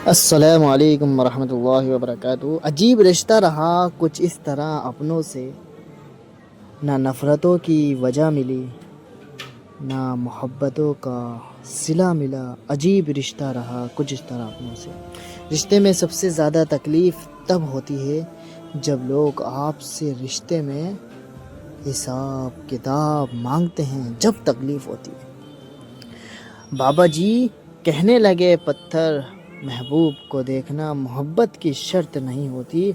السلام علیکم ورحمۃ اللہ وبرکاتہ۔ عجیب رشتہ رہا کچھ اس طرح اپنوں سے، نہ نفرتوں کی وجہ ملی نہ محبتوں کا صلہ ملا۔ عجیب رشتہ رہا کچھ اس طرح اپنوں سے۔ رشتے میں سب سے زیادہ تکلیف تب ہوتی ہے جب لوگ آپ سے رشتے میں حساب کتاب مانگتے ہیں، جب تکلیف ہوتی ہے۔ بابا جی کہنے لگے، پتھر محبوب کو دیکھنا محبت کی شرط نہیں ہوتی،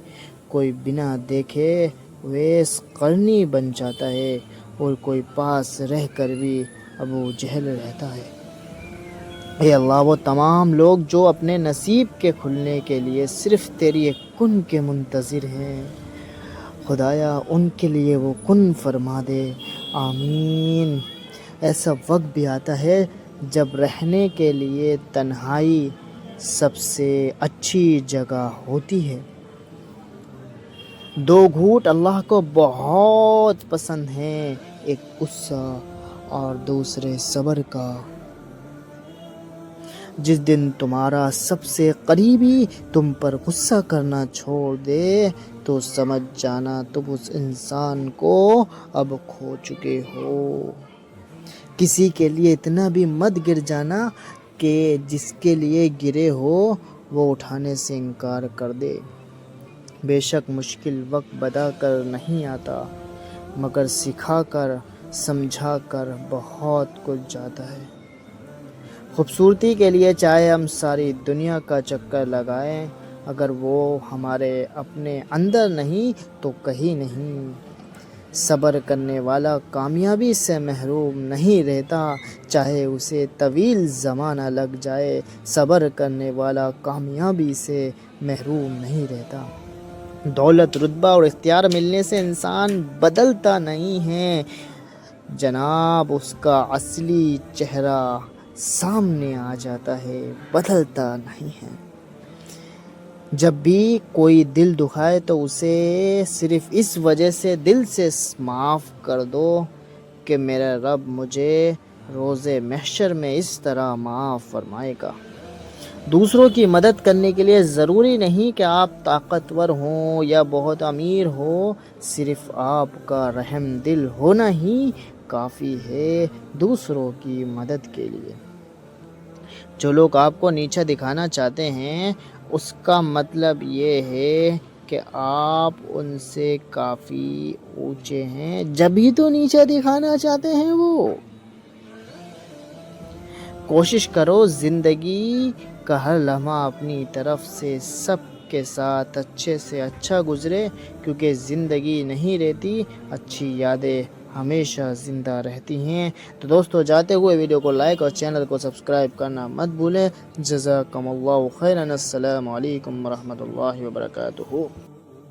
کوئی بنا دیکھے ویس قرنی بن جاتا ہے اور کوئی پاس رہ کر بھی ابو جہل رہتا ہے۔ اے اللہ، وہ تمام لوگ جو اپنے نصیب کے کھلنے کے لیے صرف تیری ایک کن کے منتظر ہیں، خدایا ان کے لیے وہ کن فرما دے، آمین۔ ایسا وقت بھی آتا ہے جب رہنے کے لیے تنہائی سب سے اچھی جگہ ہوتی ہے۔ دو گھوٹ اللہ کو بہت پسند ہیں، ایک غصہ اور دوسرے صبر کا۔ جس دن تمہارا سب سے قریبی تم پر غصہ کرنا چھوڑ دے تو سمجھ جانا تم اس انسان کو اب کھو چکے ہو۔ کسی کے لیے اتنا بھی مت گر جانا کہ جس کے لیے گرے ہو وہ اٹھانے سے انکار کر دے۔ بے شک مشکل وقت بتا کر نہیں آتا، مگر سکھا کر سمجھا کر بہت کچھ جاتا ہے۔ خوبصورتی کے لیے چاہے ہم ساری دنیا کا چکر لگائیں، اگر وہ ہمارے اپنے اندر نہیں تو کہیں نہیں۔ صبر کرنے والا کامیابی سے محروم نہیں رہتا، چاہے اسے طویل زمانہ لگ جائے۔ صبر کرنے والا کامیابی سے محروم نہیں رہتا۔ دولت، رتبہ اور اختیار ملنے سے انسان بدلتا نہیں ہے جناب، اس کا اصلی چہرہ سامنے آ جاتا ہے، بدلتا نہیں ہے۔ جب بھی کوئی دل دکھائے تو اسے صرف اس وجہ سے دل سے معاف کر دو کہ میرا رب مجھے روز محشر میں اس طرح معاف فرمائے گا۔ دوسروں کی مدد کرنے کے لیے ضروری نہیں کہ آپ طاقتور ہوں یا بہت امیر ہو، صرف آپ کا رحم دل ہونا ہی کافی ہے دوسروں کی مدد کے لیے۔ جو لوگ آپ کو نیچا دکھانا چاہتے ہیں، اس کا مطلب یہ ہے کہ آپ ان سے کافی اونچے ہیں، جبھی تو نیچا دکھانا چاہتے ہیں وہ۔ کوشش کرو زندگی کا ہر لمحہ اپنی طرف سے سب کے ساتھ اچھے سے اچھا گزرے، کیونکہ زندگی نہیں رہتی، اچھی یادیں ہمیشہ زندہ رہتی ہیں۔ تو دوستو، جاتے ہوئے ویڈیو کو لائک اور چینل کو سبسکرائب کرنا مت بھولیں۔ جزاکم اللہ خیرا۔ السلام علیکم ورحمۃ اللہ وبرکاتہ۔